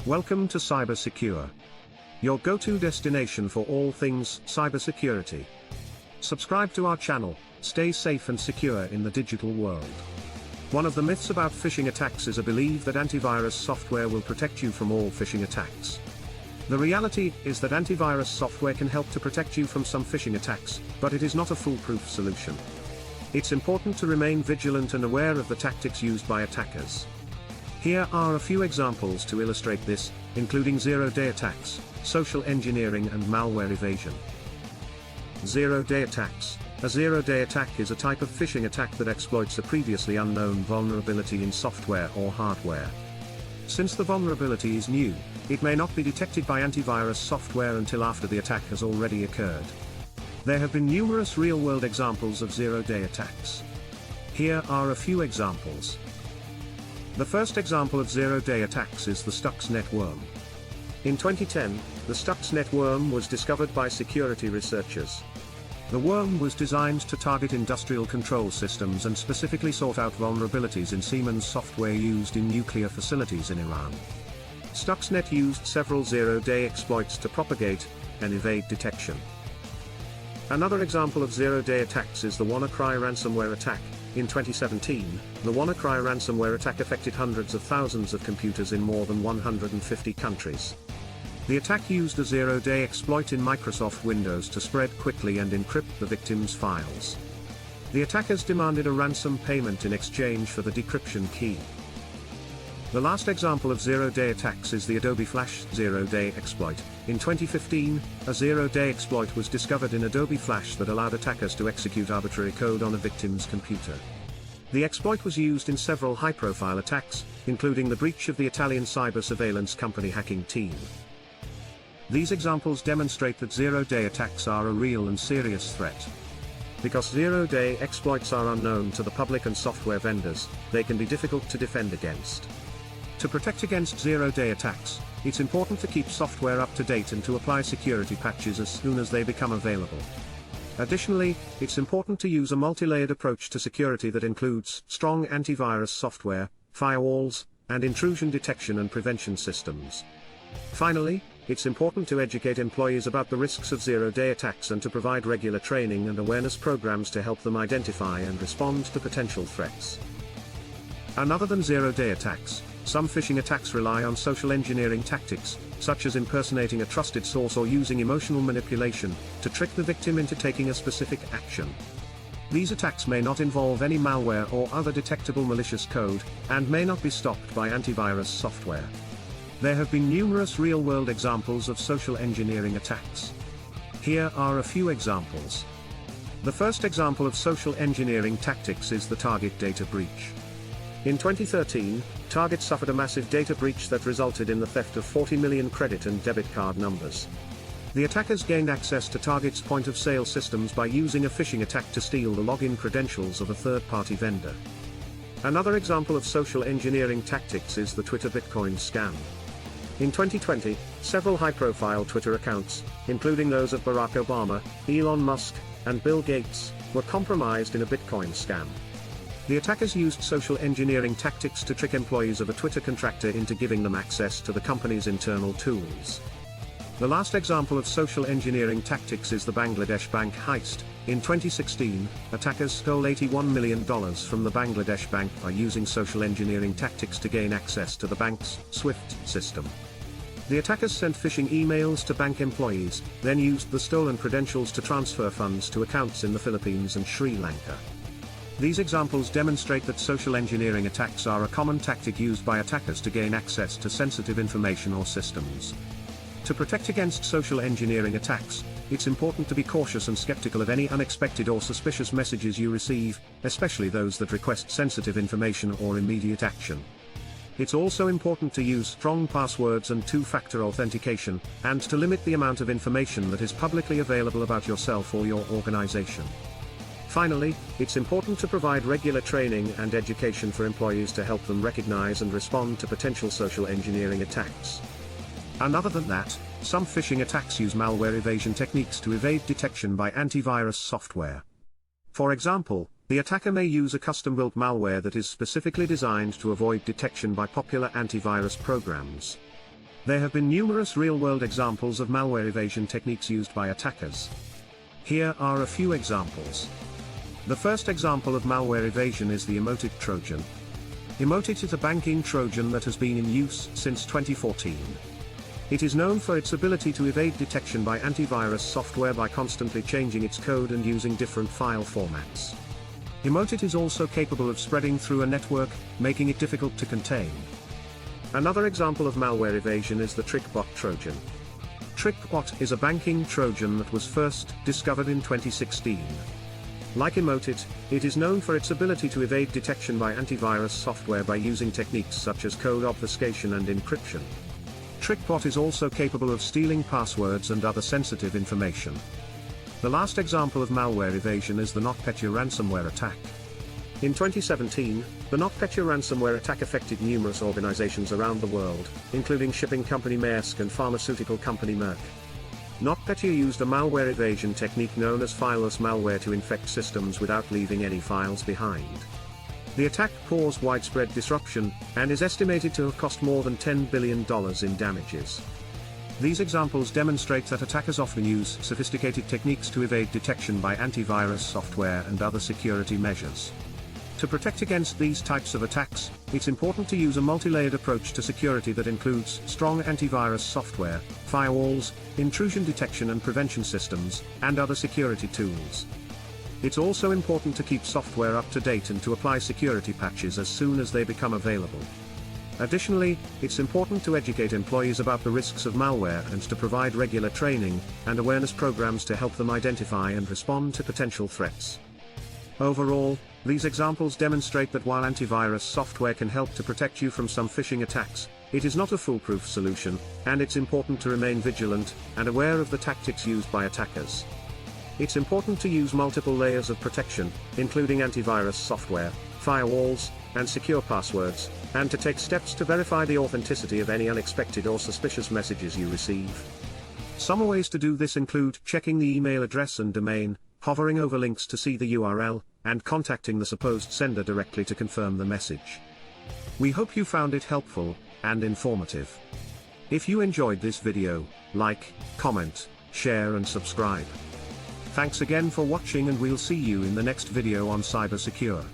Welcome to Cybersecure, your go-to destination for all things cybersecurity. Subscribe to our channel, stay safe and secure in the digital world. One of the myths about phishing attacks is a belief that antivirus software will protect you from all phishing attacks. The reality is that antivirus software can help to protect you from some phishing attacks, but it is not a foolproof solution. It's important to remain vigilant and aware of the tactics used by attackers. Here are a few examples to illustrate this, including zero-day attacks, social engineering and malware evasion. Zero-day attacks. A zero-day attack is a type of phishing attack that exploits a previously unknown vulnerability in software or hardware. Since the vulnerability is new, it may not be detected by antivirus software until after the attack has already occurred. There have been numerous real-world examples of zero-day attacks. Here are a few examples. The first example of zero-day attacks is the Stuxnet worm. In 2010, the Stuxnet worm was discovered by security researchers. The worm was designed to target industrial control systems and specifically sought out vulnerabilities in Siemens software used in nuclear facilities in Iran. Stuxnet used several zero-day exploits to propagate and evade detection. Another example of zero-day attacks is the WannaCry ransomware attack. In 2017, the WannaCry ransomware attack affected hundreds of thousands of computers in more than 150 countries. The attack used a zero-day exploit in Microsoft Windows to spread quickly and encrypt the victim's files. The attackers demanded a ransom payment in exchange for the decryption key. The last example of zero-day attacks is the Adobe Flash zero-day exploit. In 2015, a zero-day exploit was discovered in Adobe Flash that allowed attackers to execute arbitrary code on a victim's computer. The exploit was used in several high-profile attacks, including the breach of the Italian cyber surveillance company hacking team. These examples demonstrate that zero-day attacks are a real and serious threat. Because zero-day exploits are unknown to the public and software vendors, they can be difficult to defend against. To protect against zero-day attacks, it's important to keep software up to date and to apply security patches as soon as they become available. Additionally, it's important to use a multi-layered approach to security that includes strong antivirus software, firewalls, and intrusion detection and prevention systems. Finally, it's important to educate employees about the risks of zero-day attacks and to provide regular training and awareness programs to help them identify and respond to potential threats. Other than zero-day attacks, some phishing attacks rely on social engineering tactics, such as impersonating a trusted source or using emotional manipulation, to trick the victim into taking a specific action. These attacks may not involve any malware or other detectable malicious code, and may not be stopped by antivirus software. There have been numerous real-world examples of social engineering attacks. Here are a few examples. The first example of social engineering tactics is the Target data breach. In 2013, Target suffered a massive data breach that resulted in the theft of 40 million credit and debit card numbers. The attackers gained access to Target's point-of-sale systems by using a phishing attack to steal the login credentials of a third-party vendor. Another example of social engineering tactics is the Twitter Bitcoin scam. In 2020, several high-profile Twitter accounts, including those of Barack Obama, Elon Musk, and Bill Gates, were compromised in a Bitcoin scam. The attackers used social engineering tactics to trick employees of a Twitter contractor into giving them access to the company's internal tools. The last example of social engineering tactics is the Bangladesh bank heist. In 2016, attackers stole $81 million from the Bangladesh bank by using social engineering tactics to gain access to the bank's SWIFT system. The attackers sent phishing emails to bank employees, then used the stolen credentials to transfer funds to accounts in the Philippines and Sri Lanka. These examples demonstrate that social engineering attacks are a common tactic used by attackers to gain access to sensitive information or systems. To protect against social engineering attacks, it's important to be cautious and skeptical of any unexpected or suspicious messages you receive, especially those that request sensitive information or immediate action. It's also important to use strong passwords and two-factor authentication, and to limit the amount of information that is publicly available about yourself or your organization. Finally, it's important to provide regular training and education for employees to help them recognize and respond to potential social engineering attacks. Other than that, some phishing attacks use malware evasion techniques to evade detection by antivirus software. For example, the attacker may use a custom-built malware that is specifically designed to avoid detection by popular antivirus programs. There have been numerous real-world examples of malware evasion techniques used by attackers. Here are a few examples. The first example of malware evasion is the Emotet Trojan. Emotet is a banking Trojan that has been in use since 2014. It is known for its ability to evade detection by antivirus software by constantly changing its code and using different file formats. Emotet is also capable of spreading through a network, making it difficult to contain. Another example of malware evasion is the TrickBot Trojan. TrickBot is a banking Trojan that was first discovered in 2016. Like Emotet, it is known for its ability to evade detection by antivirus software by using techniques such as code obfuscation and encryption. TrickBot is also capable of stealing passwords and other sensitive information. The last example of malware evasion is the NotPetya ransomware attack. In 2017, the NotPetya ransomware attack affected numerous organizations around the world, including shipping company Maersk and pharmaceutical company Merck. NotPetya used a malware evasion technique known as fileless malware to infect systems without leaving any files behind. The attack caused widespread disruption, and is estimated to have cost more than $10 billion in damages. These examples demonstrate that attackers often use sophisticated techniques to evade detection by antivirus software and other security measures. To protect against these types of attacks, it's important to use a multi-layered approach to security that includes strong antivirus software, firewalls, intrusion detection and prevention systems, and other security tools. It's also important to keep software up to date and to apply security patches as soon as they become available. Additionally, it's important to educate employees about the risks of malware and to provide regular training and awareness programs to help them identify and respond to potential threats. Overall, these examples demonstrate that while antivirus software can help to protect you from some phishing attacks, it is not a foolproof solution, and it's important to remain vigilant and aware of the tactics used by attackers. It's important to use multiple layers of protection, including antivirus software, firewalls, and secure passwords, and to take steps to verify the authenticity of any unexpected or suspicious messages you receive. Some ways to do this include checking the email address and domain, hovering over links to see the URL, and contacting the supposed sender directly to confirm the message. We hope you found it helpful and informative. If you enjoyed this video, like, comment, share and subscribe. Thanks again for watching, and we'll see you in the next video on Cybersecure.